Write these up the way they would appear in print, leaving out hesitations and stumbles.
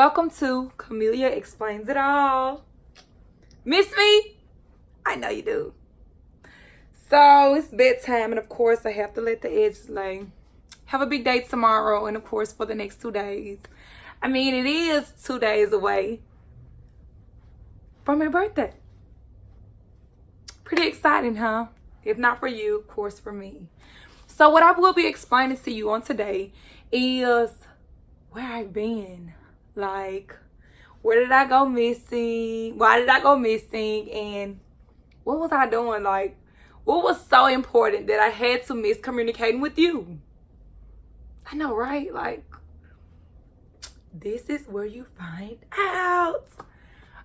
Welcome to Comelia Explains It All. Miss me? I know you do. So it's bedtime, and of course I have to let the edges lay. Have a big day tomorrow, and of course for the next 2 days. I mean, it is 2 days away from my birthday. Pretty exciting, huh? If not for you, of course for me. So what I will be explaining to you on today is where I've been. Like, where did I go missing? Why did I go missing? And what was I doing? Like, what was so important that I had to miss communicating with you? I know, right? Like, this is where you find out.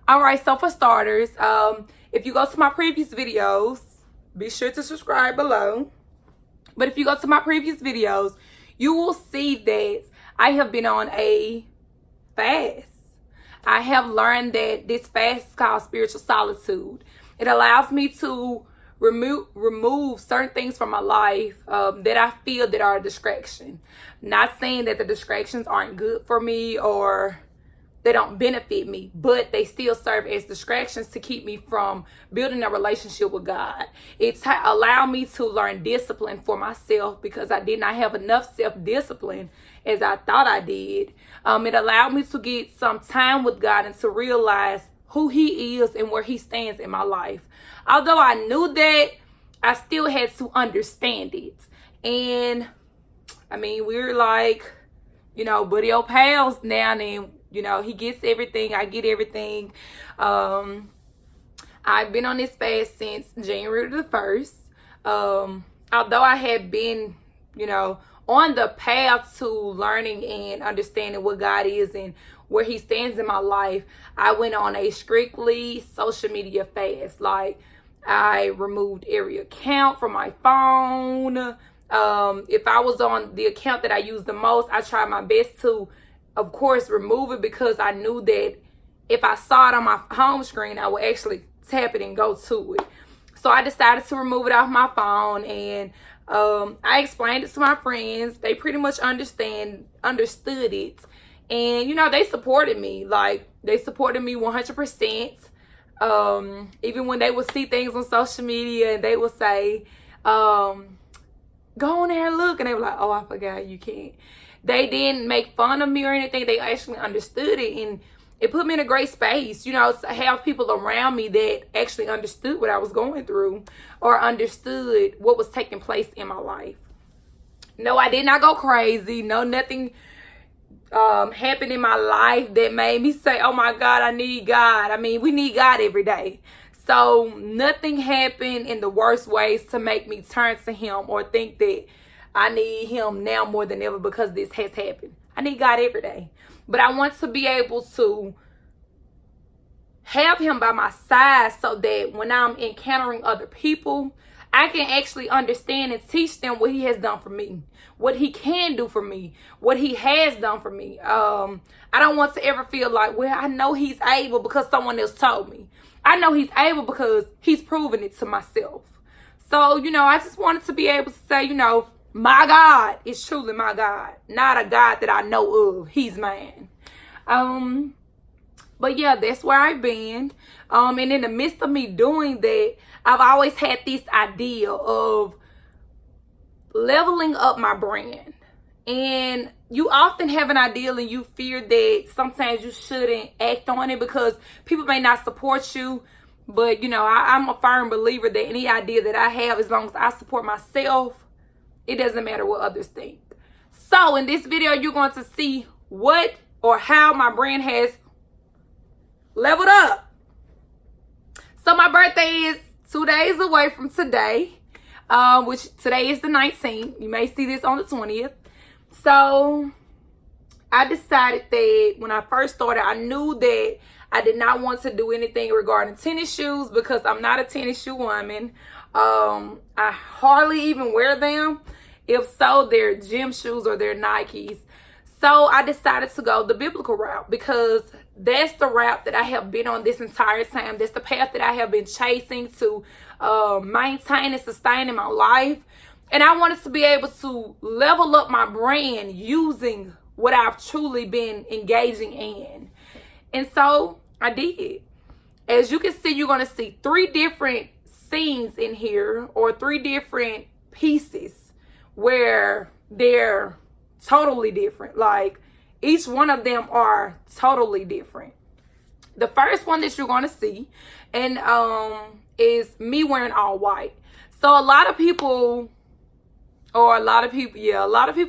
All right, so for starters, if you go to my previous videos, be sure to subscribe below. But if you go to my previous videos, you will see that I have been on a fast. I have learned that this fast is called spiritual solitude. It allows me to remove certain things from my life that I feel that are a distraction. Not saying that the distractions aren't good for me or they don't benefit me, but they still serve as distractions to keep me from building a relationship with God. It's allowed me to learn discipline for myself because I did not have enough self-discipline as I thought I did. It allowed me to get some time with God and to realize who He is and where He stands in my life. Although I knew that, I still had to understand it. And I mean, we're like, buddy old pals now, and he gets everything, I get everything. I've been on this fast since January the 1st. Although I had been, on the path to learning and understanding what God is and where He stands in my life, I went on a strictly social media fast. Like, I removed every account from my phone. If I was on the account that I use the most, I tried my best to, of course, remove it because I knew that if I saw it on my home screen, I would actually tap it and go to it. So I decided to remove it off my phone, and I explained it to my friends. They pretty much understood it. And, they supported me. Like, they supported me 100%. Even when they would see things on social media and they would say, go on there and look. And they were like, oh, I forgot, you can't. They didn't make fun of me or anything. They actually understood it. And it put me in a great space, to have people around me that actually understood what I was going through or understood what was taking place in my life. No, I did not go crazy. No, nothing happened in my life that made me say, oh my God, I need God. I mean, we need God every day. So nothing happened in the worst ways to make me turn to Him or think that I need Him now more than ever because this has happened. I need God every day. But I want to be able to have Him by my side so that when I'm encountering other people, I can actually understand and teach them what He has done for me, what He can do for me, what He has done for me. I don't want to ever feel like, well, I know He's able because someone else told me. I know He's able because He's proven it to myself. So, I just wanted to be able to say, my God is truly my God, not a God that I know of. He's mine. But yeah, that's where I've been. And in the midst of me doing that, I've always had this idea of leveling up my brand. And you often have an ideal and you fear that sometimes you shouldn't act on it because people may not support you. But, I'm a firm believer that any idea that I have, as long as I support myself, it doesn't matter what others think. So in this video, you're going to see what or how my brand has leveled up. So my birthday is 2 days away from today, which today is the 19th. You may see this on the 20th. So I decided that when I first started, I knew that I did not want to do anything regarding tennis shoes because I'm not a tennis shoe woman. I hardly even wear them. If so, they're gym shoes or they're Nikes. So I decided to go the biblical route because that's the route that I have been on this entire time. That's the path that I have been chasing to maintain and sustain in my life. And I wanted to be able to level up my brand using what I've truly been engaging in. And so I did. As you can see, you're going to see 3 different scenes in here, or 3 different pieces where they're totally different. Like, each one of them are totally different. The first one that you're going to see and is me wearing all white. So a lot of people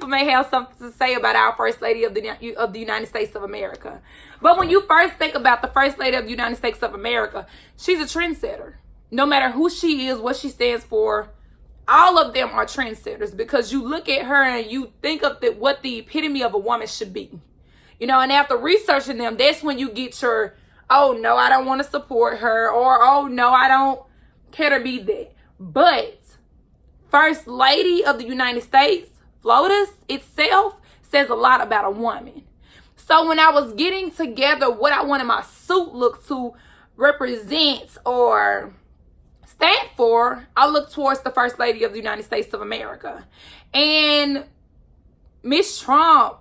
may have something to say about our First Lady of the United States of America. But when you first think about the First Lady of the United States of America, she's a trendsetter. No matter who she is, what she stands for, all of them are trendsetters, because you look at her and you think of what the epitome of a woman should be. You know, and after researching them, that's when you get your, oh no, I don't want to support her, or oh no, I don't care to be that. But First Lady of the United States, FLOTUS itself, says a lot about a woman. So when I was getting together what I wanted my suit look to represent or stand for, I looked towards the First Lady of the United States of America. And Miss Trump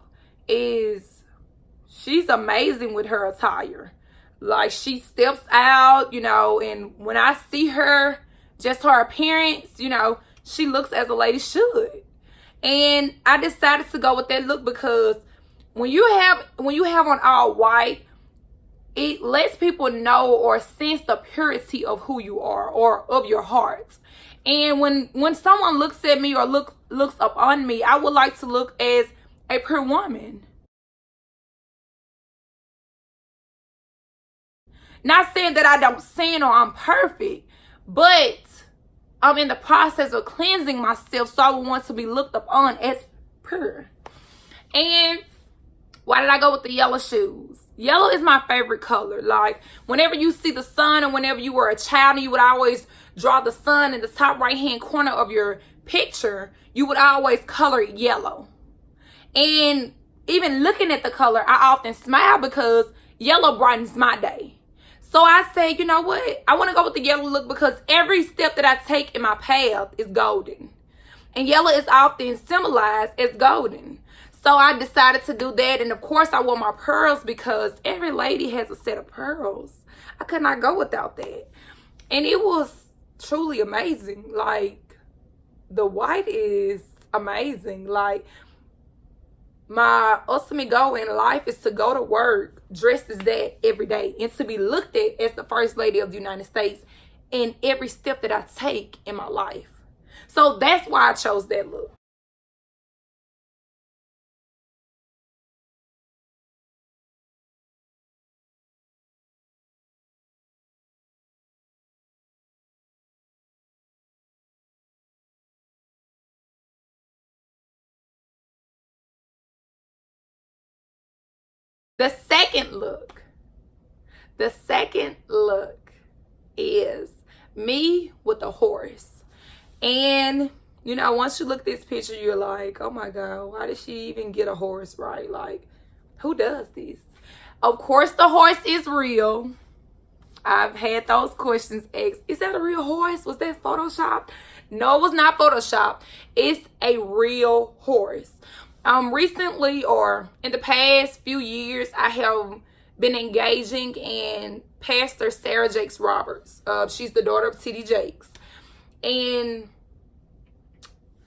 she's amazing with her attire. Like, she steps out, you know, and when I see her, just her appearance, you know, she looks as a lady should. And I decided to go with that look because when you have on all white, it lets people know or sense the purity of who you are or of your heart. And when someone looks at me or looks up on me, I would like to look as a pure woman. Not saying that I don't sin or I'm perfect, but I'm in the process of cleansing myself, so I would want to be looked upon as pure. And why did I go with the yellow shoes? Yellow is my favorite color. Like, whenever you see the sun, or whenever you were a child and you would always draw the sun in the top right hand corner of your picture, you would always color it yellow. And even looking at the color, I often smile because yellow brightens my day. So I say, you know what? I want to go with the yellow look because every step that I take in my path is golden. And yellow is often symbolized as golden. So I decided to do that. And of course, I wore my pearls because every lady has a set of pearls. I could not go without that. And it was truly amazing. Like, the white is amazing. Like, my ultimate goal in life is to go to work dressed as that every day and to be looked at as the First Lady of the United States in every step that I take in my life. So that's why I chose that look. The second look is me with a horse. And, you know, once you look at this picture, you're like, oh my God, why did she even get a horse, right? Like, who does this? Of course, the horse is real. I've had those questions asked. Is that a real horse? Was that Photoshopped? No, it was not Photoshopped. It's a real horse. Recently, or in the past few years, I have been engaging in Pastor Sarah Jakes Roberts. She's the daughter of T.D. Jakes. And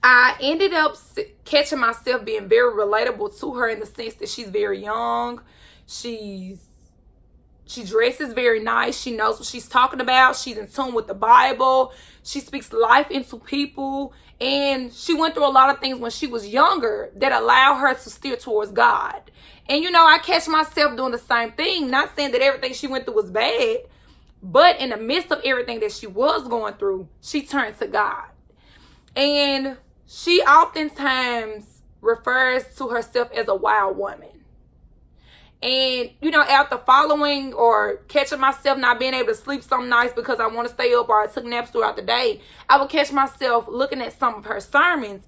I ended up catching myself being very relatable to her in the sense that she's very young. She dresses very nice. She knows what she's talking about. She's in tune with the Bible. She speaks life into people. And she went through a lot of things when she was younger that allowed her to steer towards God. And, you know, I catch myself doing the same thing. Not saying that everything she went through was bad, but in the midst of everything that she was going through, she turned to God. And she oftentimes refers to herself as a wild woman. And, you know, after following or catching myself not being able to sleep some nights because I want to stay up or I took naps throughout the day, I would catch myself looking at some of her sermons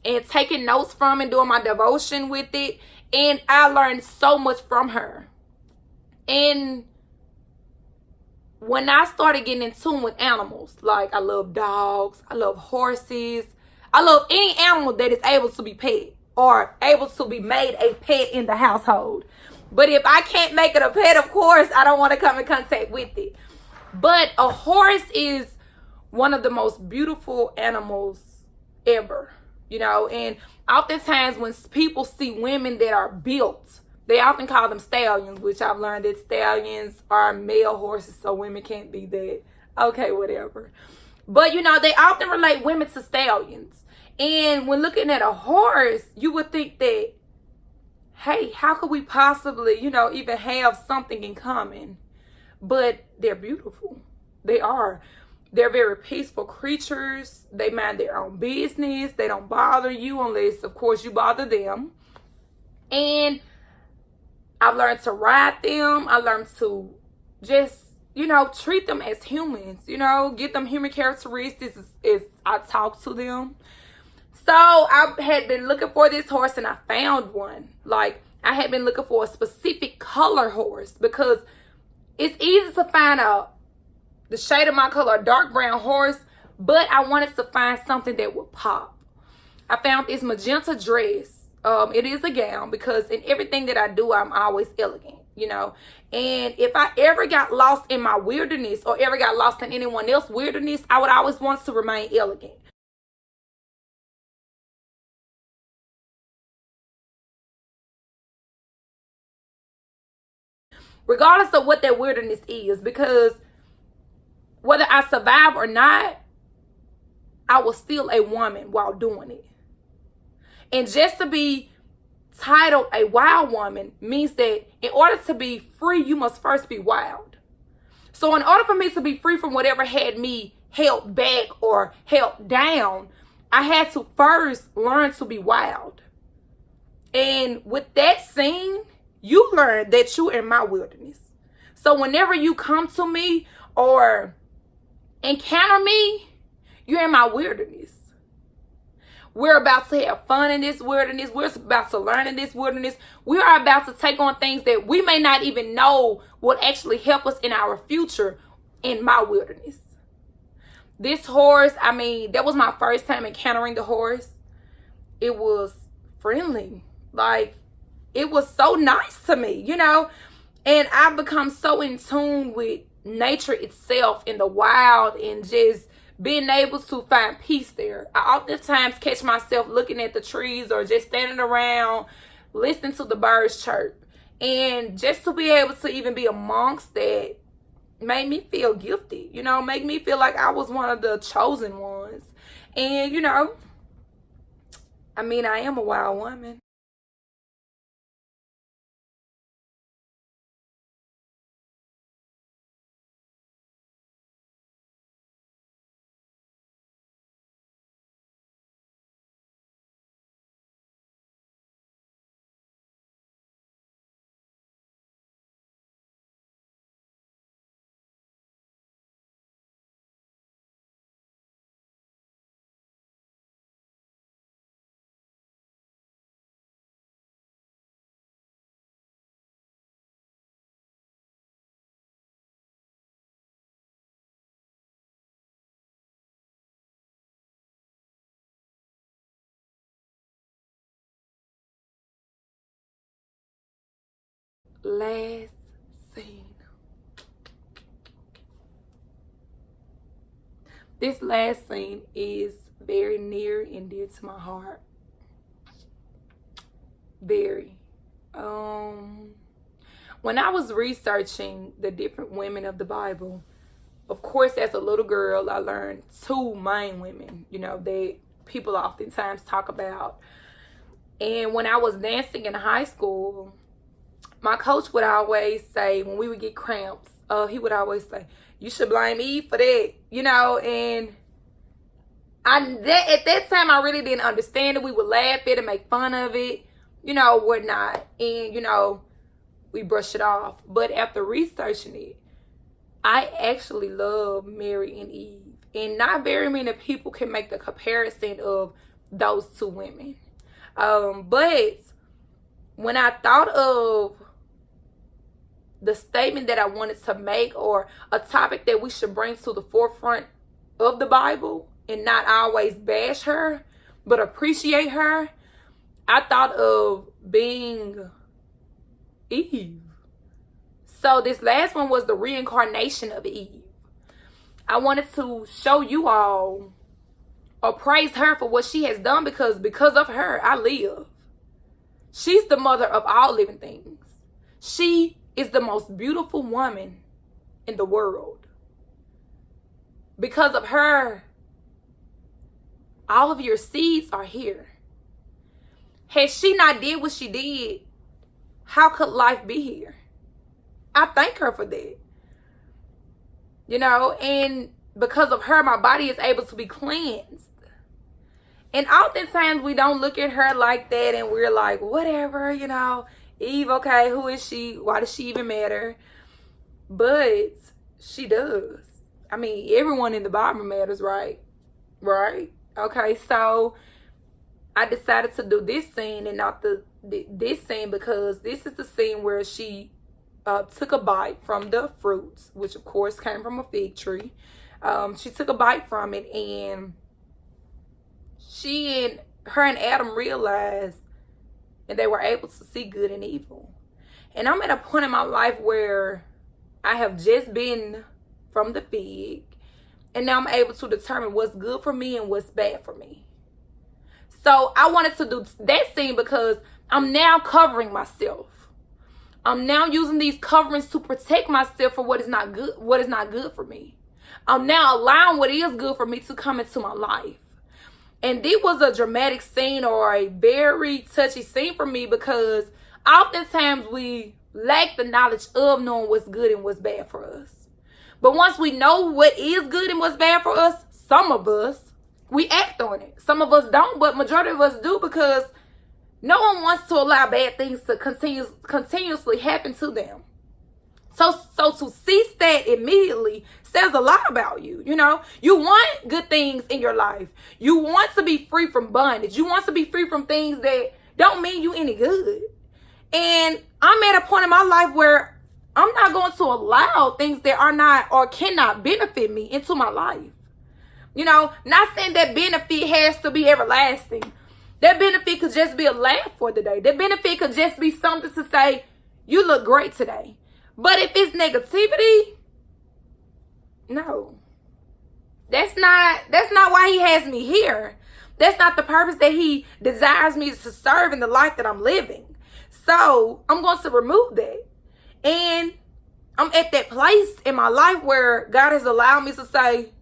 and taking notes from and doing my devotion with it. And I learned so much from her. And when I started getting in tune with animals, like I love dogs, I love horses, I love any animal that is able to be pet are able to be made a pet in the household. But if I can't make it a pet, of course, I don't want to come in contact with it. But a horse is one of the most beautiful animals ever, and oftentimes when people see women that are built, they often call them stallions, which I've learned that stallions are male horses, so women can't be that. Okay, whatever. But, they often relate women to stallions. And when looking at a horse, you would think that, hey, how could we possibly, even have something in common? But they're beautiful. They are. They're very peaceful creatures. They mind their own business. They don't bother you unless, of course, you bother them. And I've learned to ride them. I learned to just, treat them as humans, get them human characteristics as I talk to them. So I had been looking for this horse and I found one. Like, I had been looking for a specific color horse because it's easy to find the shade of my color, a dark brown horse, but I wanted to find something that would pop. I found this magenta dress. It is a gown because in everything that I do, I'm always elegant, And if I ever got lost in my wilderness or ever got lost in anyone else's wilderness, I would always want to remain elegant. Regardless of what that wilderness is, because whether I survive or not, I was still a woman while doing it. And just to be titled a wild woman means that in order to be free, you must first be wild. So in order for me to be free from whatever had me held back or held down, I had to first learn to be wild. And with that scene, you learn that you're in my wilderness. So whenever you come to me or encounter me, you're in my wilderness. We're about to have fun in this wilderness. We're about to learn in this wilderness. We are about to take on things that we may not even know will actually help us in our future in my wilderness. This horse, that was my first time encountering the horse. It was friendly. Like, it was so nice to me, And I've become so in tune with nature itself in the wild and just being able to find peace there. I oftentimes catch myself looking at the trees or just standing around, listening to the birds chirp. And just to be able to even be amongst that made me feel gifted, made me feel like I was one of the chosen ones. And, I am a wild woman. Last scene. This last scene is very near and dear to my heart. Very. When I was researching the different women of the Bible, of course, as a little girl, I learned two main women, that people oftentimes talk about. And when I was dancing in high school, my coach would always say, when we would get cramps, he would always say, you should blame Eve for that, and at that time, I really didn't understand it. We would laugh at it and make fun of it, whatnot. And, we brush it off. But after researching it, I actually love Mary and Eve. And not very many people can make the comparison of those two women. But when I thought of the statement that I wanted to make or a topic that we should bring to the forefront of the Bible and not always bash her, but appreciate her, I thought of being Eve. So this last one was the reincarnation of Eve. I wanted to show you all or praise her for what she has done, because of her, I live. She's the mother of all living things. She is the most beautiful woman in the world. Because of her, all of your seeds are here. Had she not did what she did, how could life be here? I thank her for that. You know, and because of her, my body is able to be cleansed. And oftentimes we don't look at her like that, and we're like, whatever, you know, Eve, okay, who is she? Why does she even matter? But she does. I mean, everyone in the Bible matters, right? Right? Okay, so I decided to do this scene and not this scene, because this is the scene where she took a bite from the fruits, which of course came from a fig tree. She took a bite from it, and her and Adam realized, and they were able to see good and evil. And I'm at a point in my life where I have just been from the fig, and now I'm able to determine what's good for me and what's bad for me. So I wanted to do that scene because I'm now covering myself. I'm now using these coverings to protect myself for what is not good for me. I'm now allowing what is good for me to come into my life. And this was a dramatic scene, or a very touchy scene for me, because oftentimes we lack the knowledge of knowing what's good and what's bad for us. But once we know what is good and what's bad for us, some of us, we act on it. Some of us don't, but majority of us do, because no one wants to allow bad things to continuously happen to them. So to cease that immediately says a lot about you. You know, you want good things in your life. You want to be free from bondage. You want to be free from things that don't mean you any good. And I'm at a point in my life where I'm not going to allow things that are not or cannot benefit me into my life. You know, not saying that benefit has to be everlasting. That benefit could just be a laugh for the day. That benefit could just be something to say, you look great today. But if it's negativity, no. That's not why he has me here. That's not the purpose that he desires me to serve in the life that I'm living. So I'm going to remove that. And I'm at that place in my life where God has allowed me to say,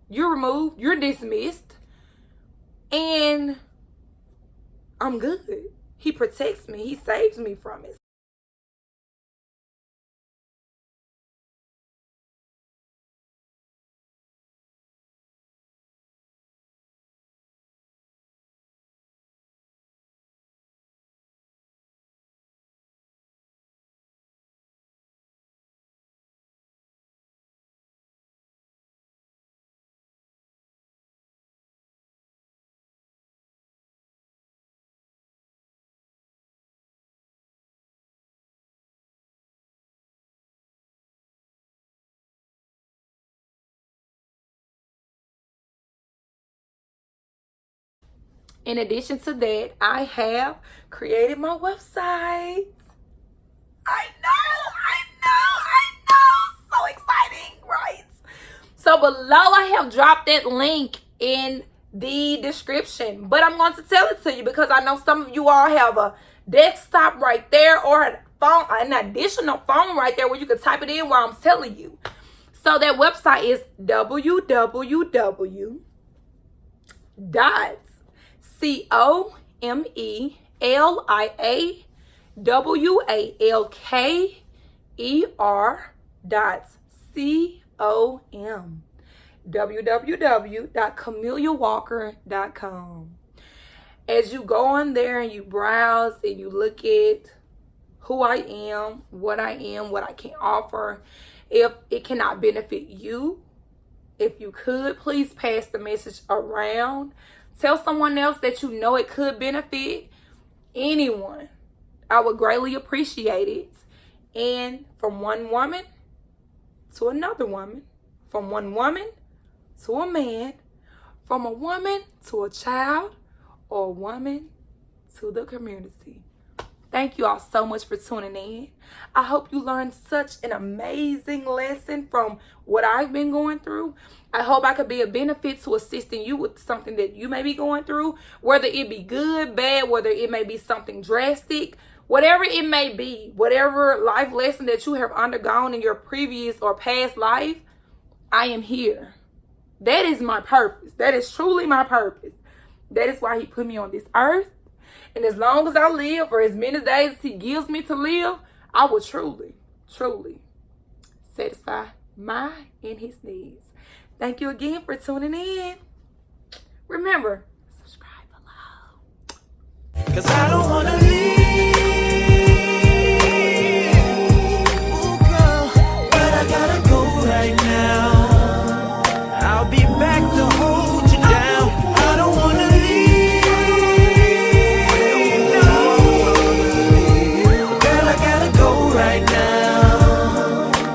you're removed, you're dismissed, and I'm good. He protects me. He saves me from it. In addition to that, I have created my website. I know. So exciting, right? So below, I have dropped that link in the description. But I'm going to tell it to you because I know some of you all have a desktop right there, or a phone, an additional phone right there where you can type it in while I'm telling you. So that website is www.comeliawalker.com. www.comeliawalker.com. As you go on there and you browse and you look at who I am, what I can offer, if it cannot benefit you, if you could, please pass the message around. Tell someone else that you know it could benefit anyone. I would greatly appreciate it. And from one woman to another woman, from one woman to a man, from a woman to a child, or a woman to the community. Thank you all so much for tuning in. I hope you learned such an amazing lesson from what I've been going through. I hope I could be a benefit to assisting you with something that you may be going through, whether it be good, bad, whether it may be something drastic, whatever it may be, whatever life lesson that you have undergone in your previous or past life, I am here. That is my purpose. That is truly my purpose. That is why he put me on this earth. And as long as I live, for as many days as he gives me to live, I will truly, truly satisfy my and his needs. Thank you again for tuning in. Remember, subscribe below. 'Cause I don't wanna